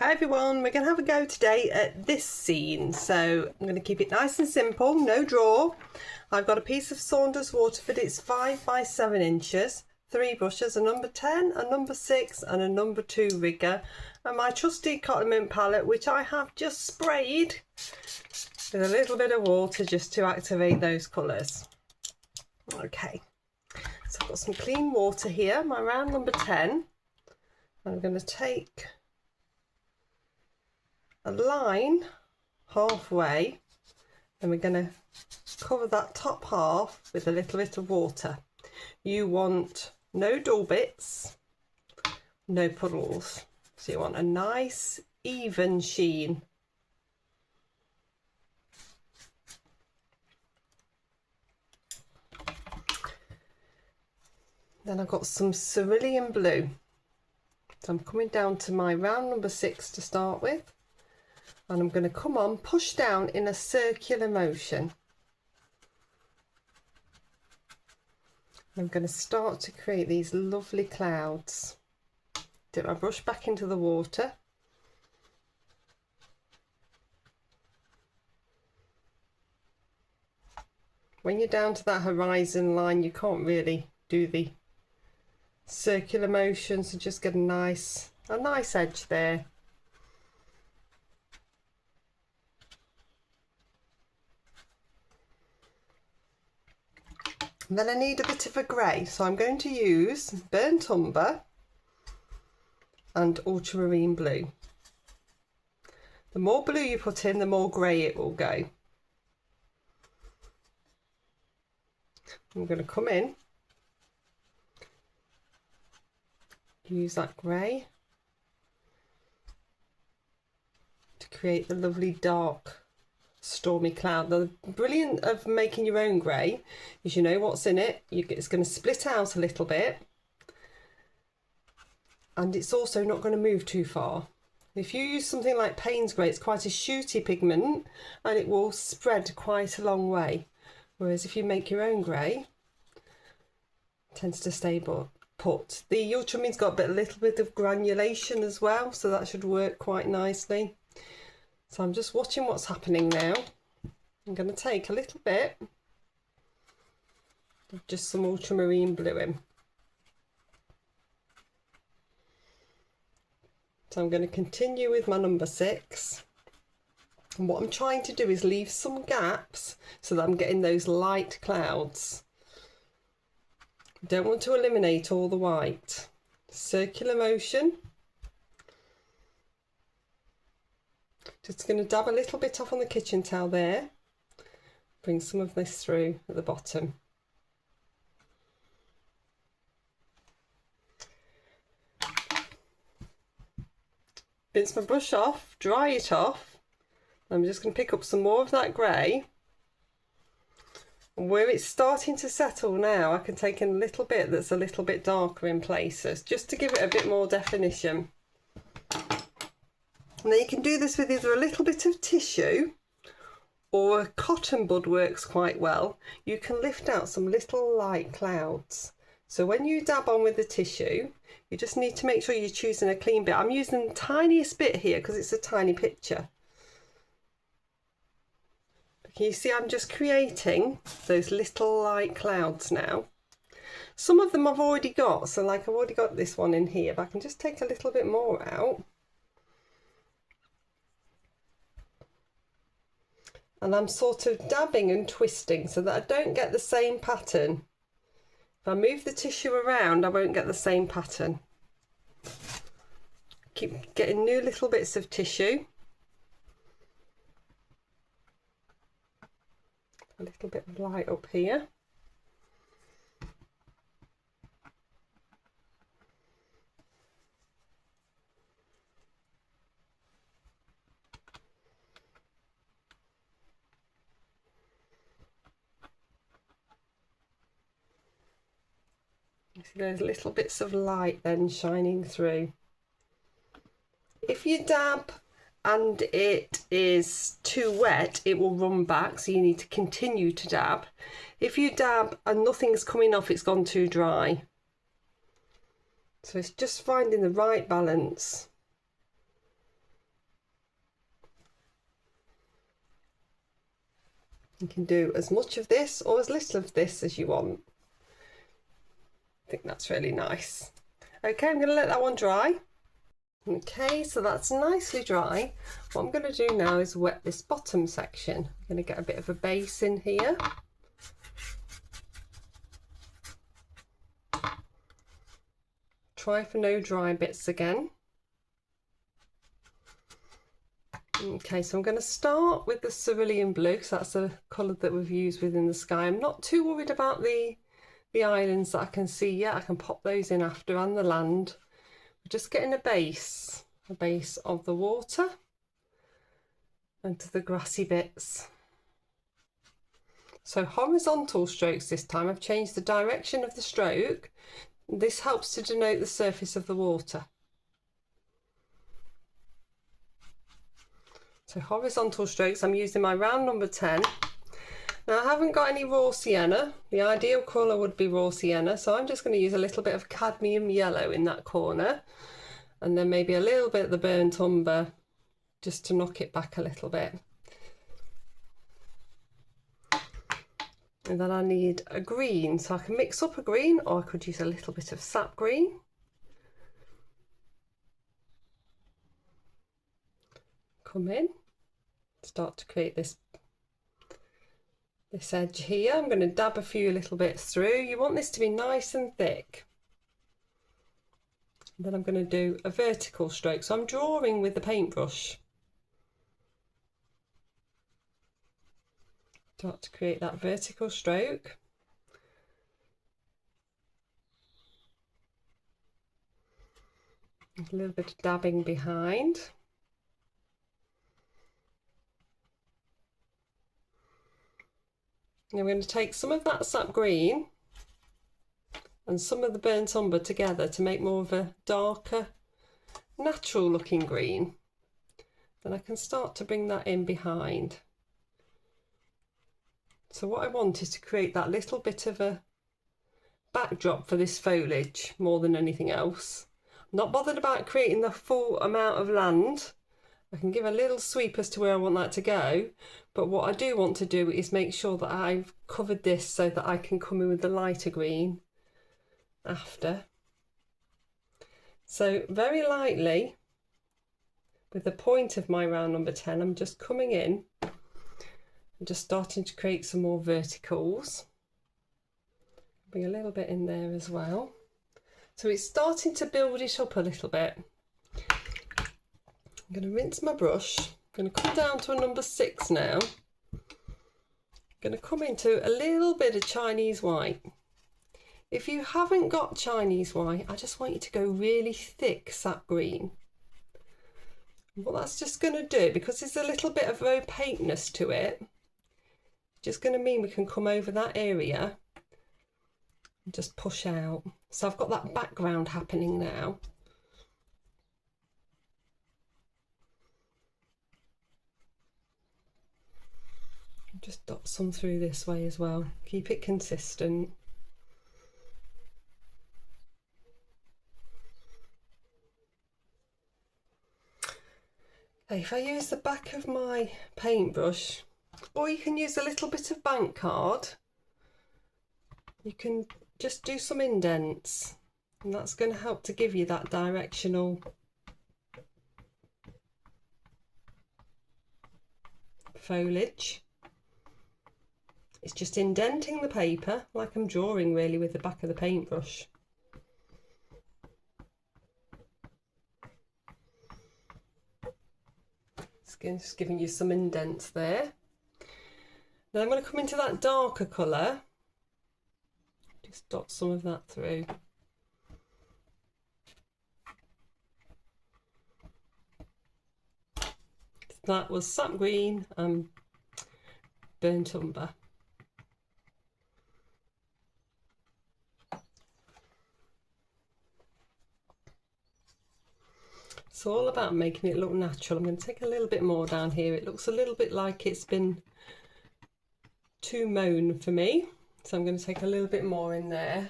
Hi everyone, we're going to have a go today at this scene. So I'm going to keep it nice and simple, no draw. I've got a piece of Saunders Waterford, it's 5 by 7 inches, 3 brushes, a number 10, a number 6 and a number 2 rigger, and my trusty Cotman Palette, which I have just sprayed with a little bit of water just to activate those colours. Okay, so I've got some clean water here, my round number 10. I'm going to take a line halfway, and we're going to cover that top half with a little bit of water. You want no dull bits, no puddles, so you want a nice even sheen. Then I've got some cerulean blue, so I'm coming down to my round number 6 to start with. And I'm going to come on, push down in a circular motion. I'm going to start to create these lovely clouds. Dip my brush back into the water. When you're down to that horizon line, you can't really do the circular motion, so just get a nice edge there. And then I need a bit of a grey, so I'm going to use burnt umber and ultramarine blue. The more blue you put in, the more grey it will go. I'm going to come in, use that grey to create the lovely dark stormy cloud. The brilliant of making your own grey is you know what's in it. It's going to split out a little bit, and it's also not going to move too far. If you use something like Payne's grey, it's quite a shooty pigment and it will spread quite a long way, whereas if you make your own grey, it tends to stay put. The ultramarine's got a little bit of granulation as well, so that should work quite nicely. So I'm just watching what's happening now. I'm going to take a little bit of just some ultramarine blue in. So I'm going to continue with my number 6. And what I'm trying to do is leave some gaps so that I'm getting those light clouds. I don't want to eliminate all the white. Circular motion. Just going to dab a little bit off on the kitchen towel there. Bring some of this through at the bottom. Rinse my brush off, dry it off. I'm just going to pick up some more of that grey. And where it's starting to settle now, I can take in a little bit that's a little bit darker in places, just to give it a bit more definition. Now you can do this with either a little bit of tissue or a cotton bud works quite well. You can lift out some little light clouds. So when you dab on with the tissue, you just need to make sure you're choosing a clean bit. I'm using the tiniest bit here because it's a tiny picture. But can you see I'm just creating those little light clouds now? Some of them I've already got, so like I've already got this one in here, but I can just take a little bit more out. And I'm sort of dabbing and twisting so that I don't get the same pattern. If I move the tissue around, I won't get the same pattern. Keep getting new little bits of tissue. A little bit of light up here. See those little bits of light then shining through. If you dab and it is too wet, it will run back, so you need to continue to dab. If you dab and nothing's coming off, it's gone too dry. So it's just finding the right balance. You can do as much of this or as little of this as you want. I think that's really nice. Okay, I'm going to let that one dry. Okay, so that's nicely dry. What I'm going to do now is wet this bottom section. I'm going to get a bit of a base in here. Try for no dry bits again. Okay, so I'm going to start with the cerulean blue because that's the colour that we've used within the sky. I'm not too worried about the islands that I can see yet. I can pop those in after, and the land. We're just getting a base of the water and to the grassy bits. So horizontal strokes this time. I've changed the direction of the stroke. This helps to denote the surface of the water. So horizontal strokes, I'm using my round number 10. Now I haven't got any raw sienna. The ideal colour would be raw sienna, so I'm just going to use a little bit of cadmium yellow in that corner, and then maybe a little bit of the burnt umber just to knock it back a little bit. And then I need a green, so I can mix up a green, or I could use a little bit of sap green. Come in, start to create this edge here. I'm going to dab a few little bits through. You want this to be nice and thick. And then I'm going to do a vertical stroke, so I'm drawing with the paintbrush. Start to create that vertical stroke. A little bit of dabbing behind. Now we're going to take some of that sap green and some of the burnt umber together to make more of a darker, natural looking green. Then I can start to bring that in behind. So what I want is to create that little bit of a backdrop for this foliage more than anything else. I'm not bothered about creating the full amount of land. I can give a little sweep as to where I want that to go, but what I do want to do is make sure that I've covered this so that I can come in with the lighter green after. So very lightly, with the point of my round number 10, I'm just coming in and just starting to create some more verticals. Bring a little bit in there as well. So it's starting to build it up a little bit. I'm going to rinse my brush. I'm going to come down to a number 6 now. I'm going to come into a little bit of Chinese white. If you haven't got Chinese white, I just want you to go really thick sap green. And what that's just going to do, because there's a little bit of opaqueness to it, just going to mean we can come over that area and just push out. So I've got that background happening now. Just dot some through this way as well. Keep it consistent. Okay, if I use the back of my paintbrush, or you can use a little bit of bank card, you can just do some indents, and that's going to help to give you that directional foliage. It's just indenting the paper like I'm drawing really with the back of the paintbrush. Just giving you some indents there. Then I'm going to come into that darker colour. Just dot some of that through. That was sap green and burnt umber. It's all about making it look natural. I'm going to take a little bit more down here. It looks a little bit like it's been too mown for me, so I'm going to take a little bit more in there.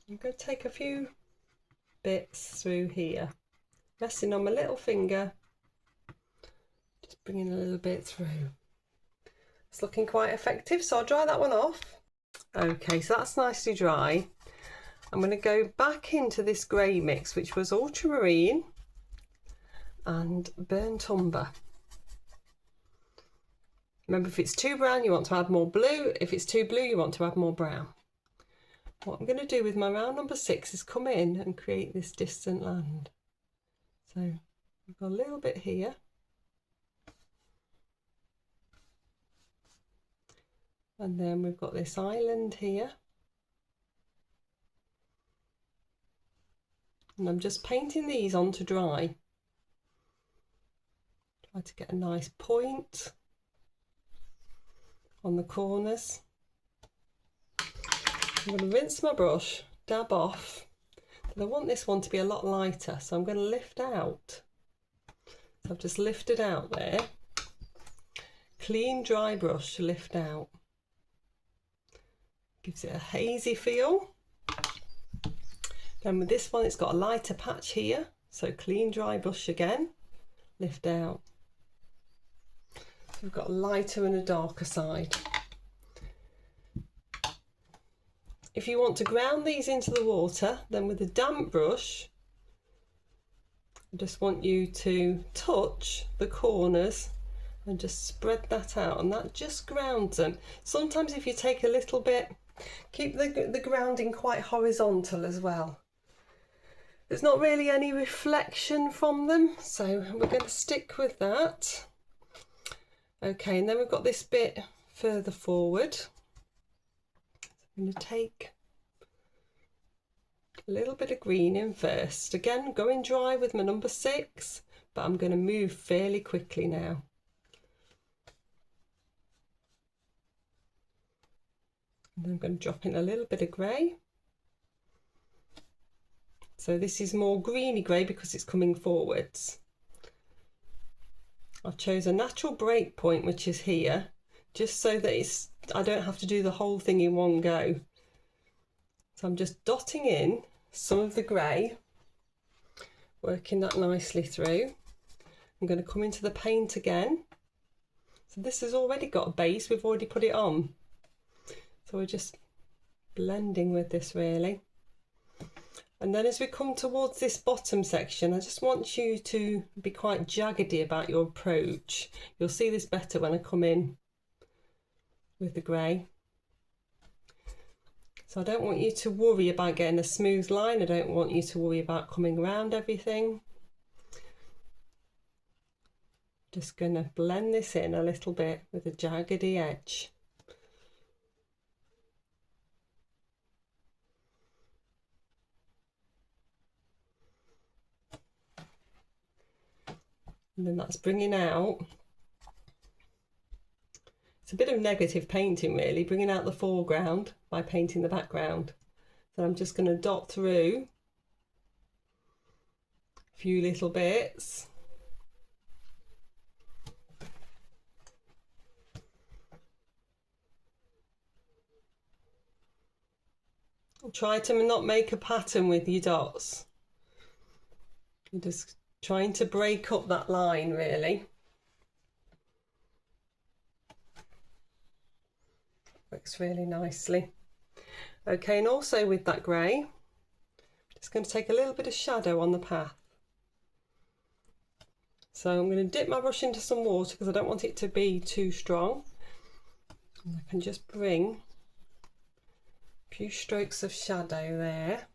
I'm going to take a few bits through here, resting on my little finger, Just bringing a little bit through. It's looking quite effective, so I'll dry that one off. Okay, so that's nicely dry. I'm going to go back into this grey mix, which was ultramarine and burnt umber. Remember, if it's too brown, you want to add more blue. If it's too blue, you want to add more brown. What I'm going to do with my round number 6 is come in and create this distant land. So we've got a little bit here. And then we've got this island here. And I'm just painting these on to dry. Try to get a nice point on the corners. I'm going to rinse my brush, dab off. And I want this one to be a lot lighter, so I'm going to lift out. So I've just lifted out there. Clean, dry brush to lift out. Gives it a hazy feel. Then with this one, it's got a lighter patch here. So clean, dry brush again, lift out. So we've got a lighter and a darker side. If you want to ground these into the water, then with a damp brush, I just want you to touch the corners and just spread that out, and that just grounds them. Sometimes if you take a little bit, keep the grounding quite horizontal as well. There's not really any reflection from them, so we're going to stick with that. Okay, and then we've got this bit further forward. I'm going to take a little bit of green in first. Again, going dry with my number 6, but I'm going to move fairly quickly now. And then I'm going to drop in a little bit of grey. So this is more greeny grey because it's coming forwards. I've chosen a natural break point, which is here, just so that I don't have to do the whole thing in one go. So I'm just dotting in some of the grey, working that nicely through. I'm going to come into the paint again. So this has already got a base, we've already put it on. So we're just blending with this really. And then as we come towards this bottom section, I just want you to be quite jaggedy about your approach. You'll see this better when I come in with the grey. So I don't want you to worry about getting a smooth line. I don't want you to worry about coming around everything. Just going to blend this in a little bit with a jaggedy edge. And then that's bringing out, it's a bit of negative painting really, bringing out the foreground by painting the background. So I'm just going to dot through a few little bits. Try to not make a pattern with your dots. You're just trying to break up that line really. Works really nicely. Okay, and also with that grey, just going to take a little bit of shadow on the path. So I'm going to dip my brush into some water because I don't want it to be too strong. And I can just bring a few strokes of shadow there.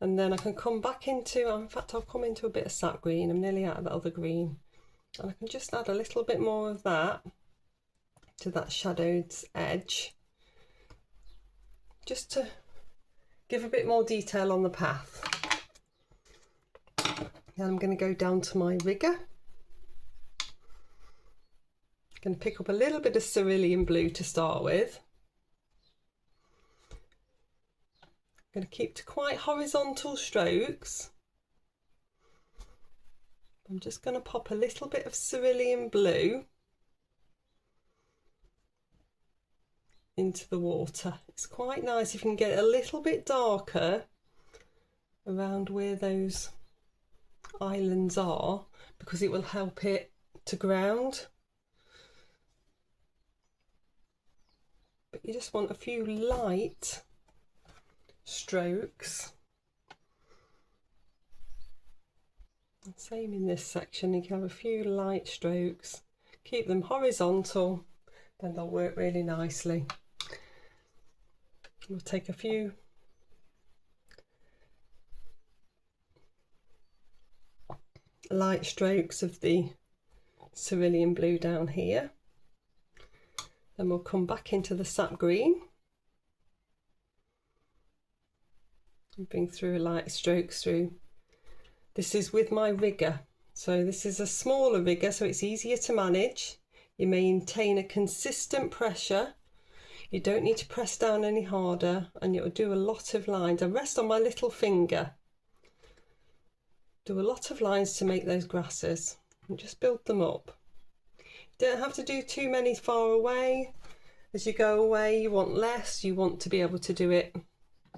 And then I can come back into, in fact I'll come into a bit of sap green, I'm nearly out of the other green. And I can just add a little bit more of that to that shadowed edge, just to give a bit more detail on the path. Then I'm going to go down to my rigger. I'm going to pick up a little bit of cerulean blue to start with. I'm going to keep to quite horizontal strokes. I'm just going to pop a little bit of cerulean blue into the water. It's quite nice if you can get a little bit darker around where those islands are, because it will help it to ground. But you just want a few light strokes. And same in this section, you can have a few light strokes. Keep them horizontal, then they'll work really nicely. We'll take a few light strokes of the cerulean blue down here. Then we'll come back into the sap green and bring through light strokes through. This is with my rigger, so this is a smaller rigger, so it's easier to manage. You maintain a consistent pressure. You don't need to press down any harder, and you'll do a lot of lines. I rest on my little finger. Do a lot of lines to make those grasses and just build them up. You don't have to do too many far away. As you go away, you want less. You want to be able to do it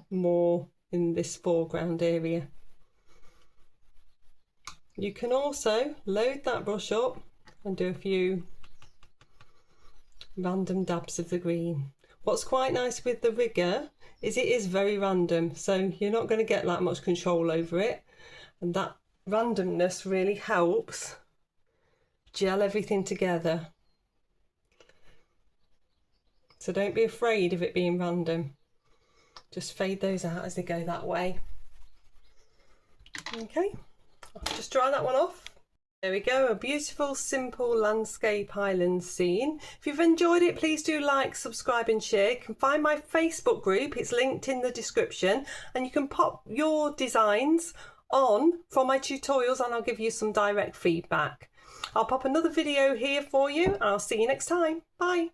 more in this foreground area. You can also load that brush up and do a few random dabs of the green. What's quite nice with the rigger is it is very random, so you're not going to get that much control over it, and that randomness really helps gel everything together. So don't be afraid of it being random. Just fade those out as they go that way. Okay, I'll just dry that one off. There we go, a beautiful, simple landscape island scene. If you've enjoyed it, please do like, subscribe and share. You can find my Facebook group, it's linked in the description, and you can pop your designs on from my tutorials and I'll give you some direct feedback. I'll pop another video here for you and I'll see you next time. Bye.